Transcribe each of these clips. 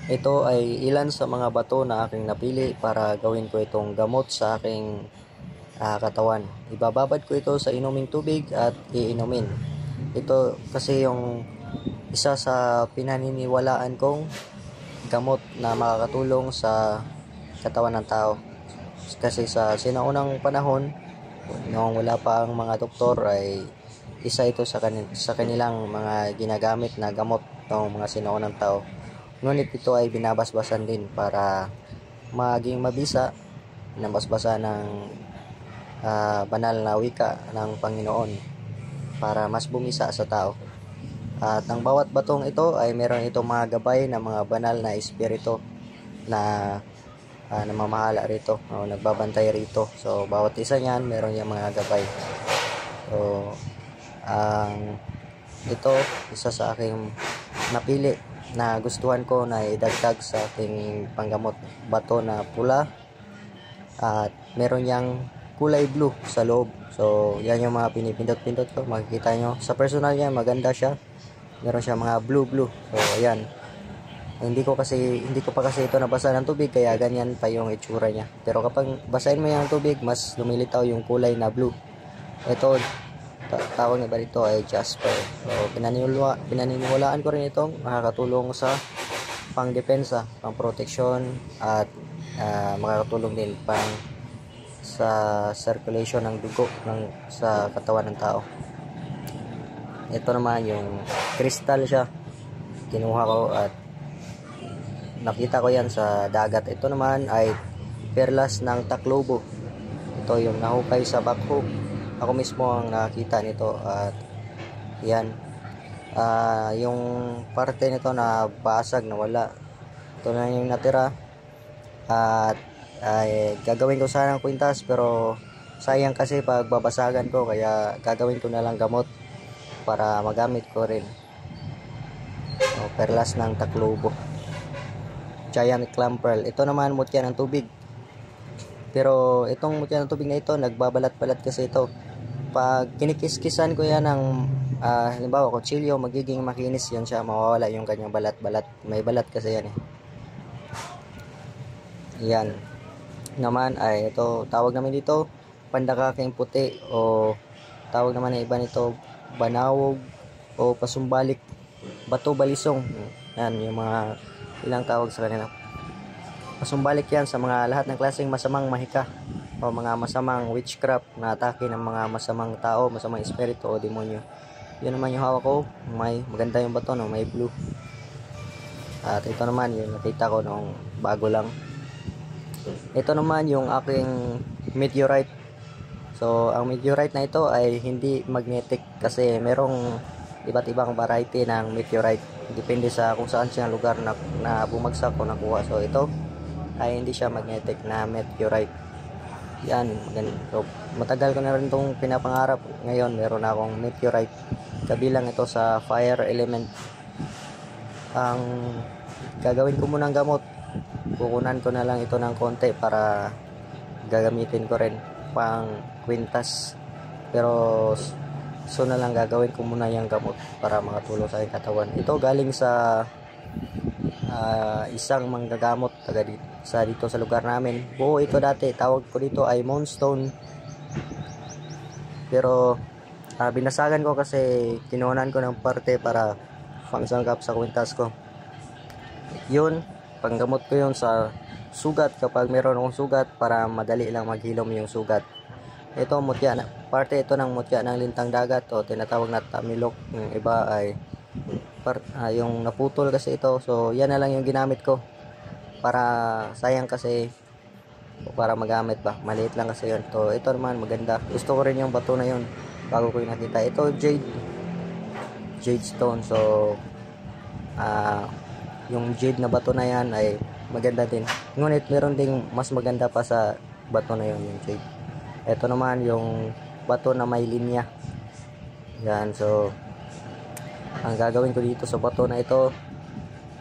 Ito ay ilan sa mga bato na aking napili para gawin ko itong gamot sa aking katawan. Ibababad ko ito sa inuming tubig at iinumin. Ito kasi yung isa sa pinaniniwalaan kong gamot na makakatulong sa katawan ng tao. Kasi sa sinaunang panahon, noong wala pa ang mga doktor, ay isa ito sa kanilang mga ginagamit na gamot ng mga sinaunang tao. Ngunit ito ay binabasbasan din para maging mabisa, binabasbasan ng banal na wika ng Panginoon para mas bumisa sa tao. At ang bawat batong ito ay meron itong mga gabay na mga banal na espiritu na namamahala rito o nagbabantay rito. So bawat isa niyan meron yung mga gabay. So ito isa sa aking napili na gustuhan ko na idagdag sa aking panggamot, bato na pula at meron yang kulay blue sa loob. So yan yung mga pinipindot-pindot ko, makikita nyo sa personal niya, maganda siya, meron siya mga blue. So ayan, hindi ko pa kasi ito nabasa ng tubig, kaya ganyan pa yung itsura niya. Pero kapag basahin mo yung tubig, mas lumilitaw yung kulay na blue. Ito tawag na ba dito ay jasper. So pinaniniwalaan ko rin itong makakatulong sa pangdepensa, pangproteksyon at makakatulong din sa circulation ng dugo sa katawan ng tao. Ito naman yung crystal siya, kinuha ko at nakita ko yan sa dagat. Ito naman ay perlas ng Tacloban. Ito yung nahukay sa backhook. Ako mismo ang nakita nito at yan. Yung parte nito na basag, na wala. Ito na yung natira. At ay gagawin ko sana ng kwintas, pero sayang kasi pag babasagan ko, kaya gagawin ko na lang gamot para magamit ko rin. Perlas ng Tacloban, giant clam pearl. Ito naman mutya ng tubig, pero itong mutya ng tubig na ito nagbabalat-balat kasi ito. Pag kinikiskisan ko yan ng halimbawa kutsilyo, magiging makinis yan siya, mawawala yung kanyang balat-balat. May balat kasi yan eh. Yan naman ay ito, tawag namin dito pandakaking puti, o tawag naman ng iba nito banawog o pasumbalik, bato balisong. Yan yung mga ilang tawag sa kanila. Pasumbalik yan sa mga lahat ng klaseng masamang mahika o mga masamang witchcraft na atake ng mga masamang tao, masamang espiritu o demonyo. Yun naman yung hawak ko, may maganda yung bato, no? May blue. At ito naman yung nakita ko nung bago lang. Ito naman yung aking meteorite. So ang meteorite na ito ay hindi magnetic kasi merong iba't ibang variety ng meteorite, depende sa kung saan siya lugar na bumagsak o nakuha. So ito ay hindi siya magnetic na meteorite. Yan, so, matagal ko na rin itong pinapangarap. Ngayon meron akong meteorite, kabilang ito sa fire element. Ang gagawin ko munang gamot, kukunan ko na lang ito ng konti para gagamitin ko rin pang kwintas, pero so na lang gagawin ko muna yung gamot para makatulong sa aking katawan. Ito galing sa isang manggagamot dito sa lugar namin. Buo ito dati, tawag ko dito ay moonstone, pero binasagan ko kasi kinunan ko ng parte para pangsangkap sa kwintas ko. Yun, panggamot ko yun sa sugat, kapag meron akong sugat, para madali lang maghilom yung sugat. Ito mutya na, parte ito ng mutya ng lintang dagat o tinatawag na tamilok. Yung iba ay yung naputol kasi ito. So yan na lang yung ginamit ko, para sayang kasi para magamit ba, maliit lang kasi yun. So ito naman maganda, gusto ko rin yung bato na yun, bago ko yung nakita. Ito jade stone. So yung jade na bato na yan ay maganda din, ngunit meron ding mas maganda pa sa bato na yun, yung jade. Ito naman yung bato na may linya. Yan, so ang gagawin ko dito sa bato na ito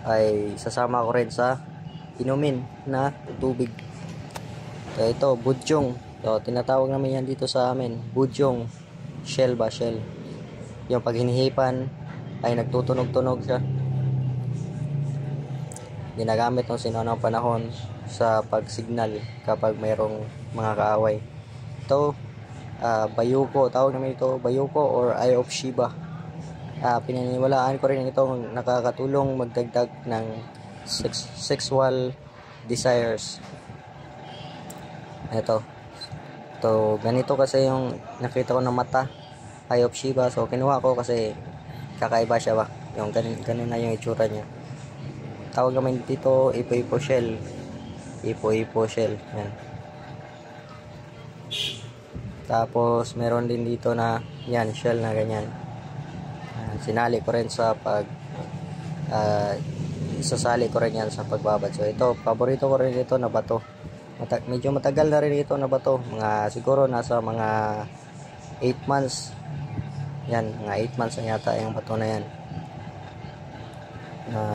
ay sasama ko rin sa inumin na tubig. So ito, budyong. So tinatawag namin yan dito sa amin, budyong. Shell. Yung pag hinihipan ay nagtutunog-tunog siya. ginagamit ng sinunang panahon sa pagsignal kapag mayroong mga kaaway. Ito, bayuko, tawag namin ito bayuko or Eye of Shiba. Pinaniniwalaan ko rin itong nakakatulong magdagdag ng sexual desires. Ito, ganito kasi yung nakita ko ng mata, Eye of Shiba. So kinuha ko kasi kakaiba siya ba, yung ganun na yung itsura niya. Tawag namin dito ipo-ipo shell. Ipo-ipo shell. Yan. Tapos meron din dito na yan, shell na ganyan. Sinali ko rin sa isasali ko rin yan sa pagbabad. So ito, paborito ko rin ito na bato. Medyo matagal na rin ito na bato. Siguro nasa mga 8 months. Yan, mga 8 months na yata yung bato na yan.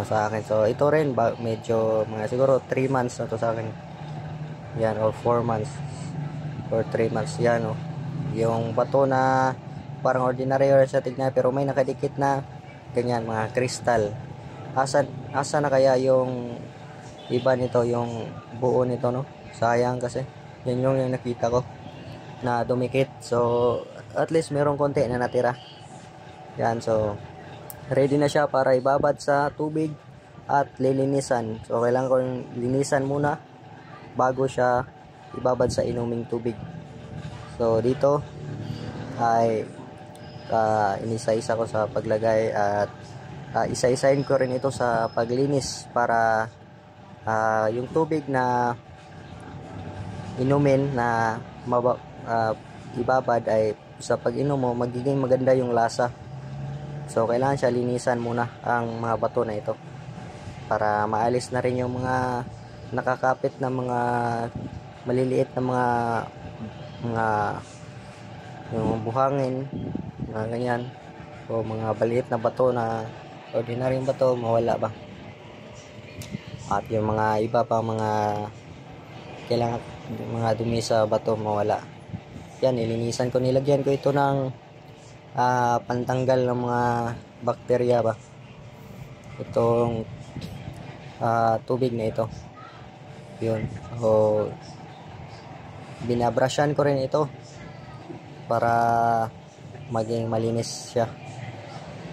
Sa akin. So ito rin, medyo mga siguro 3 months na to sa akin. Yan, or 4 months. Or 3 months. Yan, oh. Yung bato na parang ordinary or sa tignan, pero may nakadikit na ganyan, mga kristal. Asa na kaya yung iba nito, yung buo nito, no? Sayang kasi. Yan yung nakita ko na dumikit. So, at least merong konti na natira. Yan, so ready na siya para ibabad sa tubig at lilinisan. So, kailangan ko linisan muna bago siya ibabad sa inuming tubig. So, dito ay inisa-isa ko sa paglagay at isa-isain ko rin ito sa paglinis para yung tubig na inumin na ibabad ay sa pag-inom mo magiging maganda yung lasa. So kailangan siya linisan muna ang mga bato na ito para maalis na rin yung mga nakakapit na mga maliliit na mga yung buhangin, mga ganyan, o mga baliit na bato na ordinaryong bato, mawala ba. At yung mga iba pa mga kailangan mga dumi sa bato, mawala. Yan, nilinisan ko, nilagyan ko ito ng pantanggal ng mga bakterya ba, itong tubig na ito. Yun, so binabrushan ko rin ito para maging malinis siya.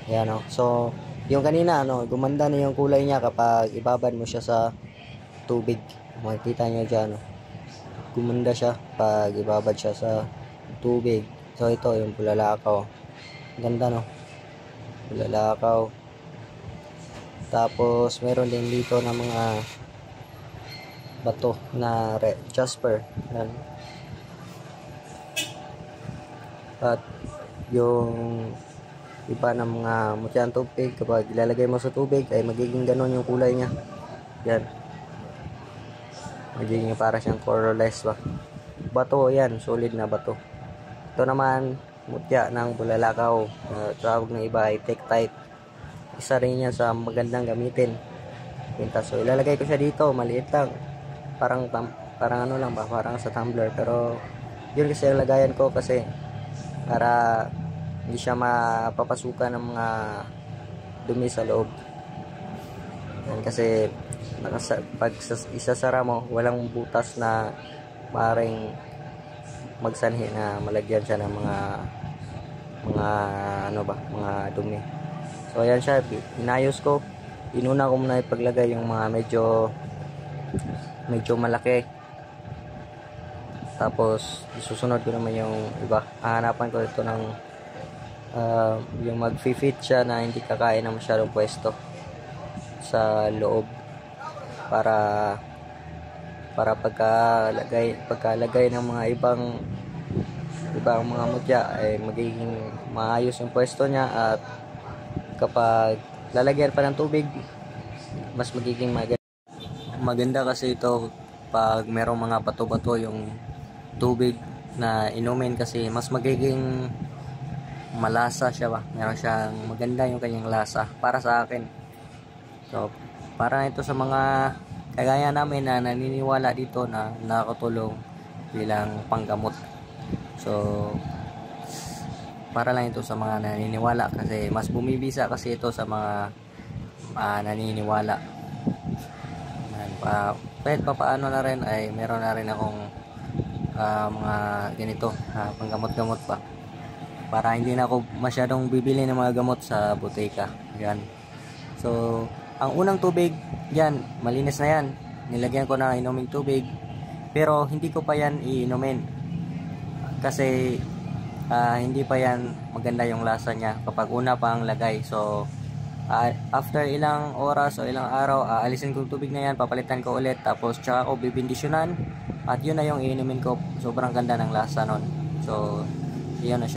Yan, so yung kanina gumanda na yung kulay niya kapag ibabad mo siya sa tubig. Makikita nyo dyan, gumanda siya pag ibabad siya sa tubig. So ito yung bulalakaw, ganda, no? Bulalakaw. Tapos meron din dito na mga bato na jasper. Yan. At yung iba ng mga mutyang tubig, kapag ilalagay mo sa tubig ay magiging ganon yung kulay niya. Yan, magiging para siyang colorless ba. Bato yan, solid na bato. Ito naman mutya ng bulalakaw, tawag ng iba ay tektite. Isa rin yan sa magandang gamitin. So ilalagay ko siya dito, maliit lang, parang ano lang ba, parang sa tumbler, pero yun kasi ang lagayan ko kasi para hindi siya mapapasukan ng mga dumi sa loob. Yan, kasi pag isasara mo, walang butas na maaaring magsanhi na malagyan siya ng mga mga dumi. So ayan siya, inayos ko. Inuna ko muna ipaglagay yung mga medyo malaki. Tapos isusunod ko naman yung iba. Hahanapan ko ito ng yung mag-fit siya na hindi kakain ng masyadong pwesto sa loob, para pagkalagay ng mga ibang mga mutya ay magiging maayos yung pwesto niya. At kapag lalagyan pa ng tubig, mas magiging maganda kasi ito pag merong mga bato-bato yung tubig na inumin, kasi mas magiging malasa siya ba, meron siyang maganda yung kanyang lasa para sa akin. So para ito sa mga kagaya namin na naniniwala dito na nakakatulong bilang panggamot. So para lang ito sa mga naniniwala, kasi mas bumibisa kasi ito sa mga naniniwala. kahit papaano na rin ay meron na rin akong mga ganito, panggamot-gamot pa, para hindi na ako masyadong bibili ng mga gamot sa buteka. Yan. So ang unang tubig yan, malinis na yan, nilagyan ko na inuming tubig, pero hindi ko pa yan iinumin kasi hindi pa yan maganda yung lasa niya kapag una pa ang lagay. So after ilang oras o ilang araw, aalisin ko yung tubig na yan, papalitan ko ulit, tapos tsaka ko bibindisyonan, at yun na yung iinumin ko. Sobrang ganda ng lasa nun. So yun na siya.